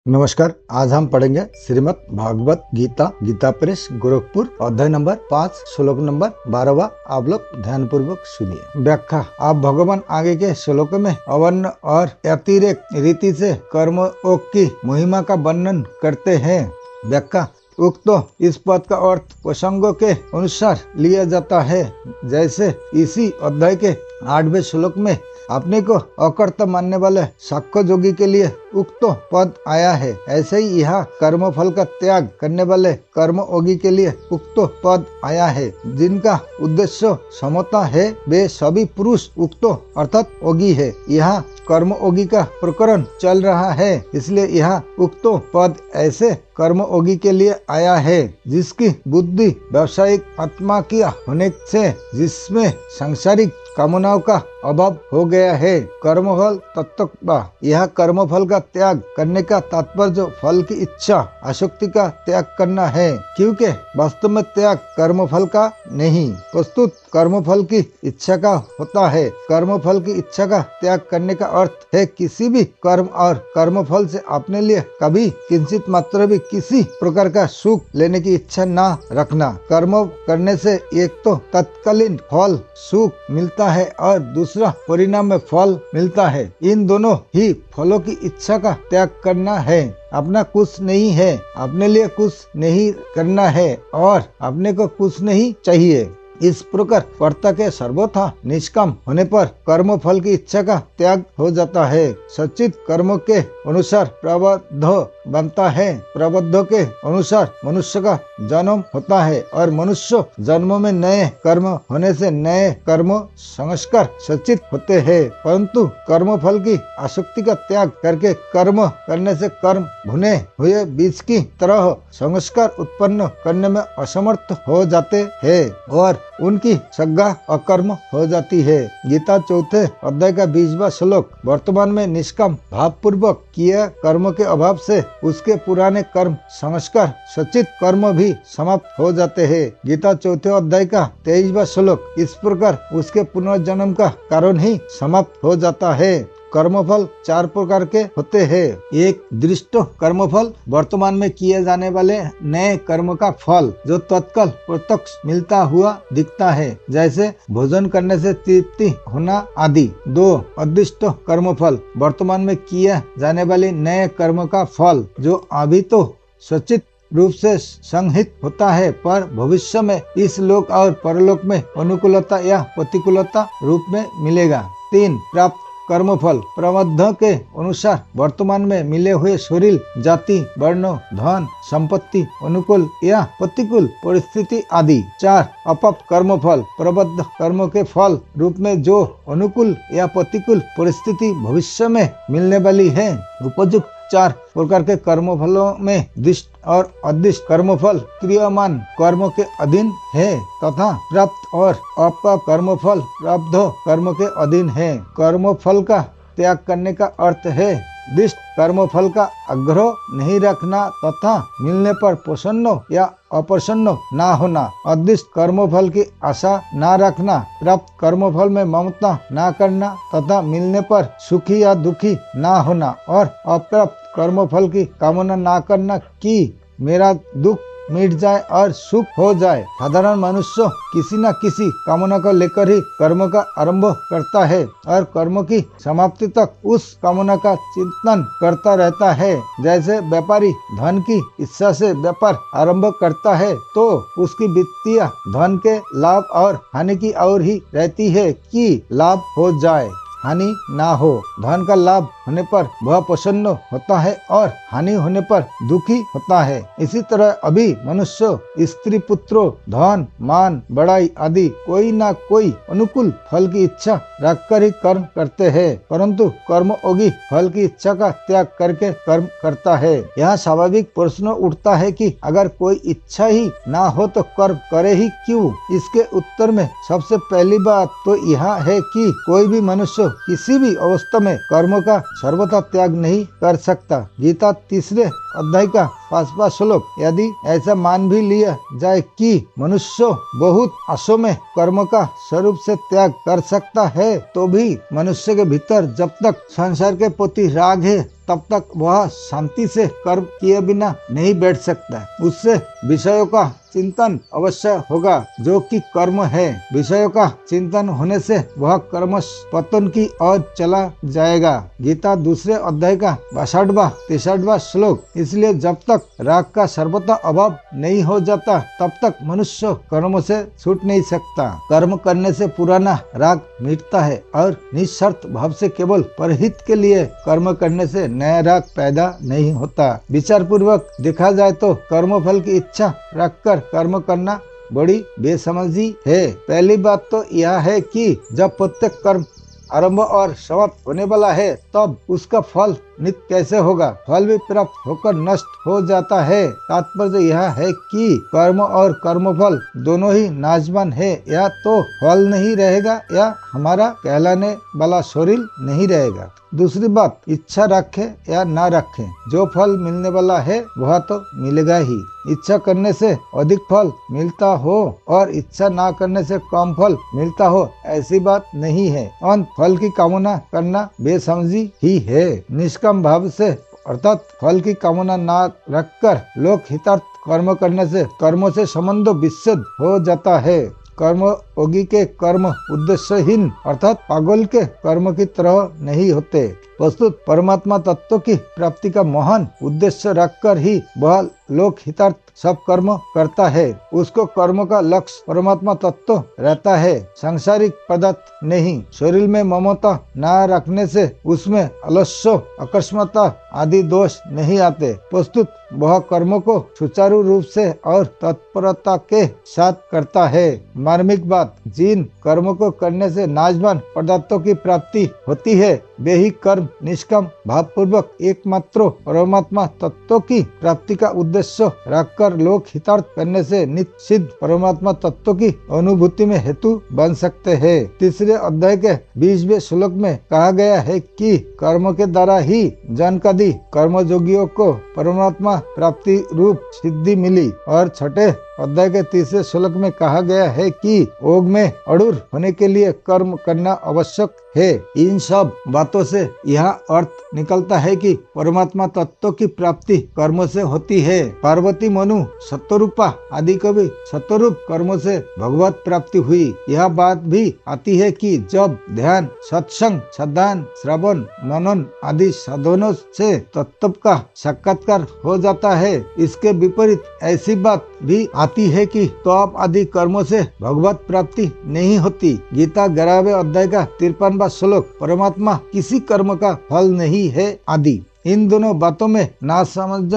नमस्कार। आज हम पढ़ेंगे श्रीमद् भागवत गीता, गीता प्रेस गोरखपुर, अध्याय नंबर 5, श्लोक नंबर 12। आप लोग ध्यान पूर्वक सुनिए। व्याख्या। आप भगवान आगे के श्लोक में अवर्ण और अतिरेक रीति से कर्मयोग की महिमा का वर्णन करते हैं। व्याख्या। उक्त इस पद का अर्थ प्रसंगों के अनुसार लिया जाता है। जैसे इसी अध्याय के 8वें श्लोक में अपने को अकर्ता मानने वाले साक्ष्य जोगी के लिए उक्त पद आया है, ऐसे ही यहाँ कर्म फल का त्याग करने वाले कर्मयोगी के लिए उक्त पद आया है। जिनका उद्देश्य समता है वे सभी पुरुष उक्त अर्थात योगी है। यहाँ कर्मयोगी का प्रकरण चल रहा है, इसलिए यहाँ उक्त पद ऐसे कर्मयोगी के लिए आया है जिसकी बुद्धि व्यावसायिक आत्मा की होने से जिसमें सांसारिक कामनाओं का अभाव हो गया है। कर्मफल तत्व। यह कर्मफल का त्याग करने का तात्पर्य फल की इच्छा आसक्ति का त्याग करना है, क्योंकि वास्तव में त्याग कर्मफल का नहीं प्रस्तुत कर्मफल की इच्छा का होता है। कर्मफल की इच्छा का त्याग करने का अर्थ है किसी भी कर्म और कर्मफल से अपने लिए कभी किंचित मात्र भी किसी प्रकार का सुख लेने की इच्छा न रखना। कर्म करने से एक तो तत्कालीन फल सुख मिलता है और दूसरा परिणाम में फल मिलता है। इन दोनों ही फलों की इच्छा का त्याग करना है। अपना कुछ नहीं है, अपने लिए कुछ नहीं करना है और अपने को कुछ नहीं चाहिए। इस प्रकार कर्ता के सर्वथा निष्काम होने पर कर्म फल की इच्छा का त्याग हो जाता है। सचित कर्मों के अनुसार प्रबद्ध बनता है। प्रबद्ध के अनुसार मनुष्य का जन्म होता है और मनुष्य जन्म में नए कर्म होने से नए कर्म संस्कार सचित होते हैं, परंतु कर्म फल की आसक्ति का त्याग करके कर्म करने से कर्म भुने हुए बीज की तरह संस्कार उत्पन्न करने में असमर्थ हो जाते हैं और उनकी संज्ञा अकर्म हो जाती है। गीता चौथे अध्याय का 20वां श्लोक। वर्तमान में निष्काम भाव पूर्वक किए कर्म के अभाव से उसके पुराने कर्म संस्कार सचित कर्म भी समाप्त हो जाते हैं। गीता चौथे अध्याय का 23वां श्लोक। इस प्रकार उसके पुनर्जन्म का कारण ही समाप्त हो जाता है। कर्मफल 4 प्रकार के होते हैं। एक दृष्ट कर्मफल, वर्तमान में किए जाने वाले नए कर्म का फल जो तत्काल प्रत्यक्ष मिलता हुआ दिखता है, जैसे भोजन करने से तृप्ति होना आदि। 2 अदृष्ट कर्मफल, वर्तमान में किए जाने वाले नए कर्म का फल जो अभी तो सचित रूप से संहित होता है पर भविष्य में इस लोक और परलोक में अनुकूलता या प्रतिकूलता रूप में मिलेगा। 3 प्राप्त कर्मफल, प्रबंध के अनुसार वर्तमान में मिले हुए शरीर, जाति, वर्ण, धन, संपत्ति, अनुकूल या प्रतिकूल परिस्थिति आदि। 4 अपाप कर्मफल, प्रबद्ध कर्मों के फल रूप में जो अनुकूल या प्रतिकूल परिस्थिति भविष्य में मिलने वाली है। उपयुक्त 4 प्रकार के कर्मफलों में दृष्ट और अदृष्ट कर्मफल क्रियामान कर्मों के अधीन है तथा प्राप्त और अपाप कर्मफल प्राप्त कर्म के अधीन है। कर्मफल का त्याग करने का अर्थ है दृष्ट कर्मफल का आग्रह नहीं रखना तथा मिलने पर प्रसन्न या अप्रसन्न ना होना। अदृष्ट कर्मफल की आशा ना रखना, प्राप्त कर्मफल में ममता ना करना तथा मिलने पर सुखी या दुखी ना होना और अप्राप्त कर्मफल की कामना ना करना कि मेरा दुख मिट जाए और सुख हो जाए। साधारण मनुष्य किसी न किसी कामना को लेकर ही कर्म का आरंभ करता है और कर्म की समाप्ति तक उस कामना का चिंतन करता रहता है। जैसे व्यापारी धन की इच्छा से व्यापार आरंभ करता है तो उसकी वित्तीय धन के लाभ और हानि की ओर ही रहती है कि लाभ हो जाए, हानि ना हो। धन का लाभ होने पर वह प्रसन्न होता है और हानि होने पर दुखी होता है। इसी तरह अभी मनुष्य स्त्री पुत्रों, धन, मान, बड़ाई आदि कोई ना कोई अनुकूल फल की इच्छा रखकर ही कर्म करते हैं, परंतु कर्मयोगी फल की इच्छा का त्याग करके कर्म करता है। यहाँ स्वाभाविक प्रश्न उठता है कि अगर कोई इच्छा ही ना हो तो कर्म करे ही क्यों? इसके उत्तर में सबसे पहली बात तो यह है कि कोई भी मनुष्य किसी भी अवस्था में कर्मों का सर्वथा त्याग नहीं कर सकता। गीता 3 अध्याय का 5वां श्लोक। यदि ऐसा मान भी लिया जाए कि मनुष्य बहुत असमय कर्म का स्वरूप से त्याग कर सकता है, तो भी मनुष्य के भीतर जब तक संसार के प्रति राग है तब तक वह शांति से कर्म किए बिना नहीं बैठ सकता। उससे विषयों का चिंतन अवश्य होगा, जो कि कर्म है। विषयों का चिंतन होने से वह कर्म पतन की ओर चला जाएगा। गीता 2 अध्याय का 62वां 63वां श्लोक। इसलिए जब तक राग का सर्वथा अभाव नहीं हो जाता तब तक मनुष्य कर्म से छूट नहीं सकता। कर्म करने से पुराना राग मिटता है और निस्वार्थ भाव से केवल परहित के लिए कर्म करने से नया राग पैदा नहीं होता। विचार पूर्वक देखा जाए तो कर्म फल की इच्छा रखकर कर्म करना बड़ी बेसमझी है। पहली बात तो यह है कि जब प्रत्येक कर्म आरंभ और समाप्त होने वाला है तब उसका फल नित्य कैसे होगा? फल भी प्राप्त होकर नष्ट हो जाता है। तात्पर्य यह है कि कर्म और कर्मफल दोनों ही नाशवान है। या तो फल नहीं रहेगा या हमारा कहलाने वाला शरीर नहीं रहेगा। दूसरी बात, इच्छा रखे या ना रखे, जो फल मिलने वाला है वह तो मिलेगा ही। इच्छा करने से अधिक फल मिलता हो और इच्छा ना करने से कम फल मिलता हो, ऐसी बात नहीं है। अंत फल की कामना करना बेसमझी ही है। निष्काम भाव से अर्थात फल की कामना ना रखकर लोक हितार्थ कर्म करने से कर्मों से संबंध विच्छेद हो जाता है। कर्मयोगी के कर्म उद्देश्यहीन अर्थात पागल के कर्म की तरह नहीं होते। प्रस्तुत परमात्मा तत्व की प्राप्ति का महान उद्देश्य रखकर ही वह लोक हितार्थ सब कर्म करता है। उसको कर्म का लक्ष्य परमात्मा तत्व रहता है, सांसारिक पदार्थ नहीं। शरीर में ममता न रखने से उसमें आलस्य, अकस्माता आदि दोष नहीं आते। प्रस्तुत वह कर्मों को सुचारू रूप से और तत्परता के साथ करता है। मार्मिक बात, जिन कर्मों को करने से नाशवान पदार्थों की प्राप्ति होती है वे ही कर्म निष्काम भाव पूर्वक एकमात्र परमात्मा तत्व की प्राप्ति का उद्देश्य रखकर लोक हितार्थ करने से नित्य सिद्ध परमात्मा तत्व की अनुभूति में हेतु बन सकते हैं। 3 अध्याय के 20वें श्लोक में कहा गया है कि कर्म के द्वारा ही जनकादि कर्मयोगियों को परमात्मा प्राप्ति रूप सिद्धि मिली। और 6 अध्याय के 30 श्लोक में कहा गया है कि योग में अड़ूर होने के लिए कर्म करना आवश्यक है। इन सब बातों से यह अर्थ निकलता है कि परमात्मा तत्व की प्राप्ति कर्मों से होती है। पार्वती, मनु, सत्यरूपा आदि को भी सत्यरूप कर्मों से भगवत प्राप्ति हुई। यह बात भी आती है कि जब ध्यान, सत्संग, सदान, श्रवण, मनन आदि साधनों से तत्व का साक्षात्कार हो जाता है। इसके विपरीत ऐसी बात भी आती है कि तप आदि कर्मों से भगवत प्राप्ति नहीं होती। गीता 11वें अध्याय का 53वां श्लोक, परमात्मा किसी कर्म का फल नहीं है आदि। इन दोनों बातों में नासमझ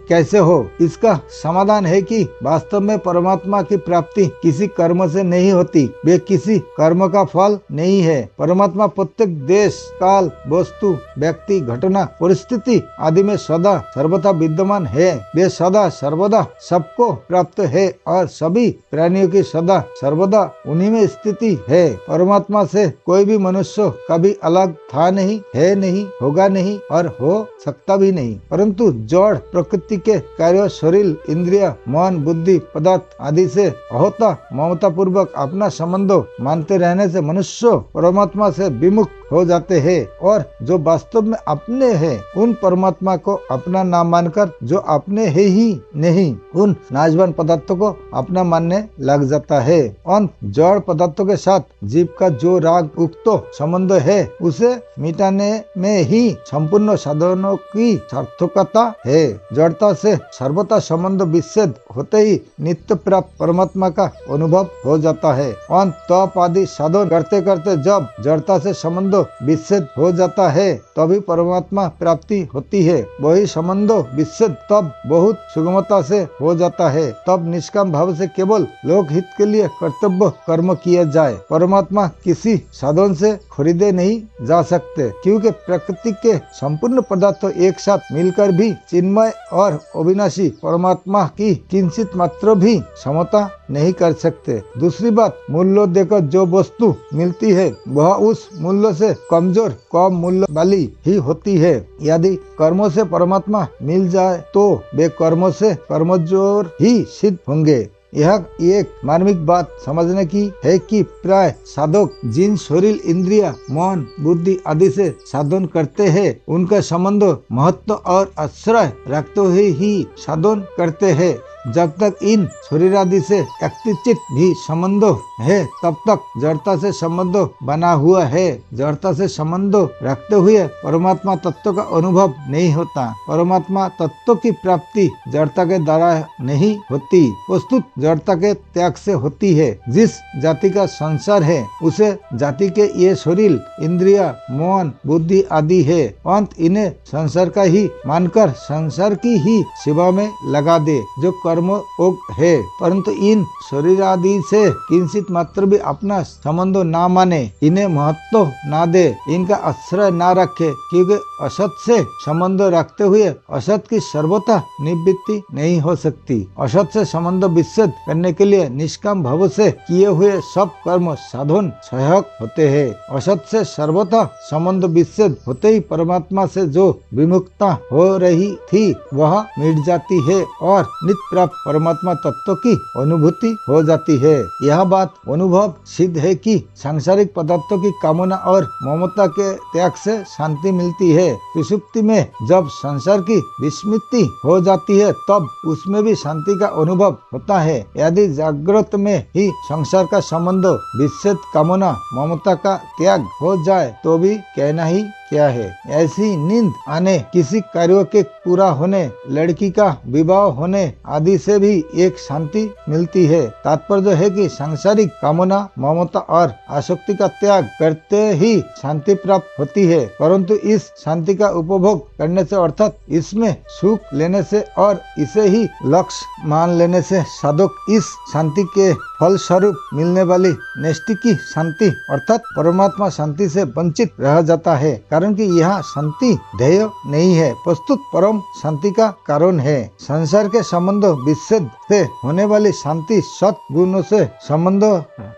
कैसे हो? इसका समाधान है कि वास्तव में परमात्मा की प्राप्ति किसी कर्म से नहीं होती, वे किसी कर्म का फल नहीं है। परमात्मा प्रत्येक देश, काल, वस्तु, व्यक्ति, घटना, परिस्थिति आदि में सदा सर्वथा विद्यमान है। वे सदा सर्वदा सबको प्राप्त है और सभी प्राणियों की सदा सर्वदा उन्हीं में स्थिति है। परमात्मा से कोई भी मनुष्य कभी अलग था नहीं, है नहीं, होगा नहीं और हो सकता भी नहीं। परंतु जड़ प्रकृति के कार्य, शरीर, इंद्रिय, मन, बुद्धि, पदार्थ आदि से अहोता ममता पूर्वक अपना संबंध मानते रहने से मनुष्य परमात्मा से विमुख हो जाते हैं और जो वास्तव में अपने हैं उन परमात्मा को अपना नाम मानकर जो अपने है ही नहीं उन नाशवान पदार्थों को अपना मानने लग जाता है। अंत जड़ पदार्थों के साथ जीव का जो राग उक्त संबंध है उसे मिटाने में ही संपूर्ण साधनों की सार्थकता है। जड़ता से सर्वथा संबंध विच्छेद होते ही नित्य प्राप्त परमात्मा का अनुभव हो जाता है। अंत तप आदि साधन करते करते जब जड़ता से संबंध विच्छेद हो जाता है तभी परमात्मा प्राप्ति होती है। वही संबंध विच्छेद तब बहुत सुगमता से हो जाता है। तब निष्काम भाव से केवल लोक हित के लिए कर्तव्य कर्म किया जाए। परमात्मा किसी साधन से खरीदे नहीं जा सकते, क्योंकि प्रकृति के संपूर्ण पदार्थ एक साथ मिलकर भी चिन्मय और अविनाशी परमात्मा की किंचित मात्र भी समता नहीं कर सकते। दूसरी बात, मूल्य देकर जो वस्तु मिलती है वह उस मूल्य से से कमजोर, कम मूल्य वाली ही होती है। यदि कर्मों से परमात्मा मिल जाए तो वे कर्मों से कर्मजोर ही सिद्ध होंगे। यह एक मार्मिक बात समझने की है कि प्राय साधक जिन शरीर, इंद्रिया, मन, बुद्धि आदि से साधन करते हैं, उनका संबंध महत्व और आश्रय रखते हुए ही साधन करते हैं। जब तक इन शरीर आदि से व्यक्तिचित भी संबंध है, तब तक जड़ता से संबंध बना हुआ है। जड़ता से संबंध रखते हुए परमात्मा तत्व का अनुभव नहीं होता। परमात्मा तत्व की प्राप्ति जड़ता के द्वारा नहीं होती, वस्तुत जड़ता के त्याग से होती है। जिस जाति का संसार है, उसे जाति के ये शरीर, इंद्रिया, मन, बुद्धि आदि है। अंत इन्हें संसार का ही मानकर संसार की ही सेवा में लगा दे, जो कर्मयोग है। परंतु इन शरीर आदि से किंचित मात्र भी अपना संबंध ना माने, इन्हें महत्व ना दे, इनका आश्रय ना रखे, क्योंकि असत से संबंध रखते हुए असत की सर्वथा निवृत्ति नहीं हो सकती। असत से संबंध विच्छेद करने के लिए निष्काम भाव से किए हुए सब कर्म साधन सहायक होते हैं। असत से सर्वथा संबंध विच्छेद होते ही परमात्मा से जो विमुक्ता हो रही थी वह मिट जाती है और नित्य प्राप्त परमात्मा तत्व की अनुभूति हो जाती है। यह बात अनुभव सिद्ध है कि सांसारिक पदार्थों की कामना और ममता के त्याग से शांति मिलती है। सुषुप्ति में जब संसार की विस्मृति हो जाती है, तब उसमें भी शांति का अनुभव होता है। यदि जागृत में ही संसार का संबंध विच्छेद, कामना, ममता का त्याग हो जाए तो भी कहना ही क्या है। ऐसी नींद आने, किसी कार्य के पूरा होने, लड़की का विवाह होने आदि से भी एक शांति मिलती है। तात्पर्य है कि सांसारिक कामना, ममता और आसक्ति का त्याग करते ही शांति प्राप्त होती है। परंतु इस शांति का उपभोग करने से, अर्थात इसमें सुख लेने से और इसे ही लक्ष्य मान लेने से साधक इस शांति के फल स्वरूप मिलने वाली नैष्ठिकी शांति अर्थात परमात्मा शांति से वंचित रह जाता है, कारण कि यह शांति ध्येय नहीं है, प्रस्तुत परम शांति का कारण है। संसार के संबंध विच्छेद से होने वाली शांति सत गुणों से संबंध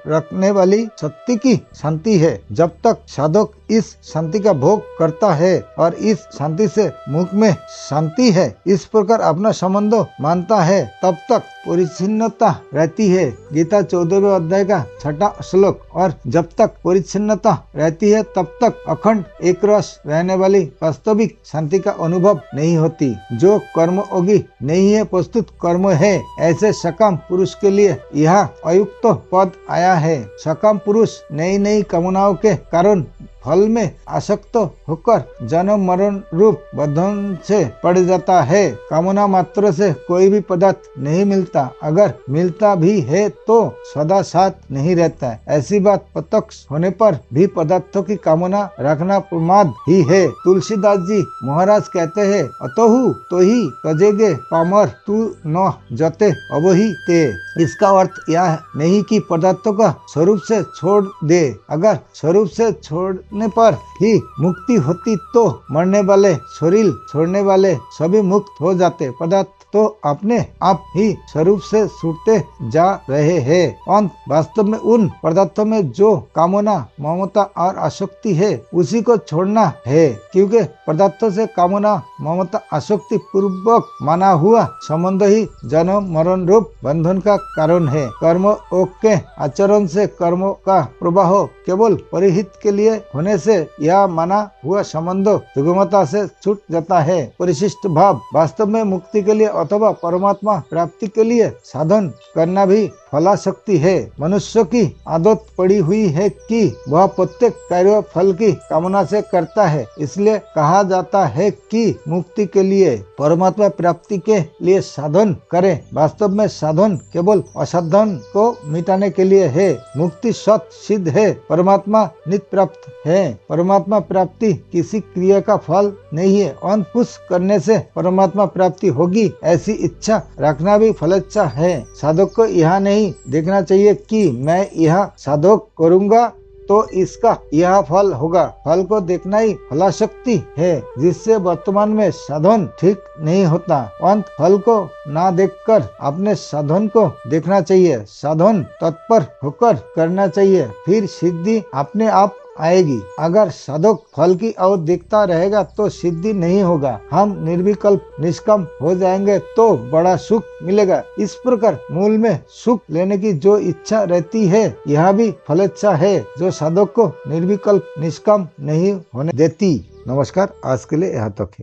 रखने वाली सत्य की शांति है। जब तक साधक इस शांति का भोग करता है और इस शांति से मुख में शांति है, इस प्रकार अपना संबंध मानता है, तब तक परिच्छिन्नता रहती है। गीता 14वें अध्याय का 6वां श्लोक। और जब तक परिच्छिन्नता रहती है, तब तक अखंड एक रस रहने वाली वास्तविक शांति का अनुभव नहीं होती। जो कर्मयोगी नहीं है, प्रस्तुत कर्म है, ऐसे सकाम पुरुष के लिए यह अयुक्त पद आया है। सकाम पुरुष नई नई कामनाओं के कारण फल में आसक्त होकर जन्म मरण रूप बंधन से पड़ जाता है। कामना मात्र से कोई भी पदार्थ नहीं मिलता, अगर मिलता भी है तो सदा साथ नहीं रहता। ऐसी बात प्रत्यक्ष होने पर भी पदार्थों की कामना रखना प्रमाद ही है। तुलसीदास जी महाराज कहते हैं, अतोहु तो ही तजेगे पामर तू न जते अबही ते। इसका अर्थ यह नहीं कि पदार्थों का स्वरूप से छोड़ दे। अगर स्वरूप से छोड़ने पर ही मुक्ति होती तो मरने वाले, शरीर छोड़ने वाले सभी मुक्त हो जाते। पदार्थ तो अपने आप ही स्वरूप से छूटते जा रहे हैं। अंत वास्तव में उन पदार्थों में जो कामना, ममता और आसक्ति है, उसी को छोड़ना है, क्योंकि पदार्थों से कामना, ममता, आसक्ति पूर्वक माना हुआ संबंध ही जन्म मरण रूप बंधन का कारण है। कर्म के आचरण से कर्मों का प्रवाह केवल परिहित के लिए होने से यह माना हुआ संबंध दुर्गमता से छूट जाता है। परिशिष्ट भाव वास्तव में मुक्ति के लिए अथवा परमात्मा प्राप्ति के लिए साधन करना भी फलाशक्ति है। मनुष्य की आदत पड़ी हुई है कि वह प्रत्येक कार्य फल की कामना से करता है। इसलिए कहा जाता है कि मुक्ति के लिए, परमात्मा प्राप्ति के लिए साधन करें। वास्तव में साधन केवल असाधन को मिटाने के लिए है। मुक्ति सत सिद्ध है, परमात्मा नित्य प्राप्त है। परमात्मा प्राप्ति किसी क्रिया का फल नहीं है। अंकुश करने से परमात्मा प्राप्ति होगी, ऐसी इच्छा रखना भी फलेच्छा है। साधक को यह नहीं देखना चाहिए कि मैं यह साधक करूंगा तो इसका यह फल होगा। फल को देखना ही फलाशक्ति है, जिससे वर्तमान में साधन ठीक नहीं होता। अंत फल को ना देखकर अपने साधन को देखना चाहिए। साधन तत्पर होकर करना चाहिए, फिर सिद्धि अपने आप आएगी। अगर साधक फल की ओर देखता रहेगा तो सिद्धि नहीं होगा। हम निर्विकल्प निष्काम हो जाएंगे तो बड़ा सुख मिलेगा। इस प्रकार मूल में सुख लेने की जो इच्छा रहती है, यह भी फलेच्छा है जो साधक को निर्विकल्प निष्काम नहीं होने देती। नमस्कार, आज के लिए यहाँ तक है।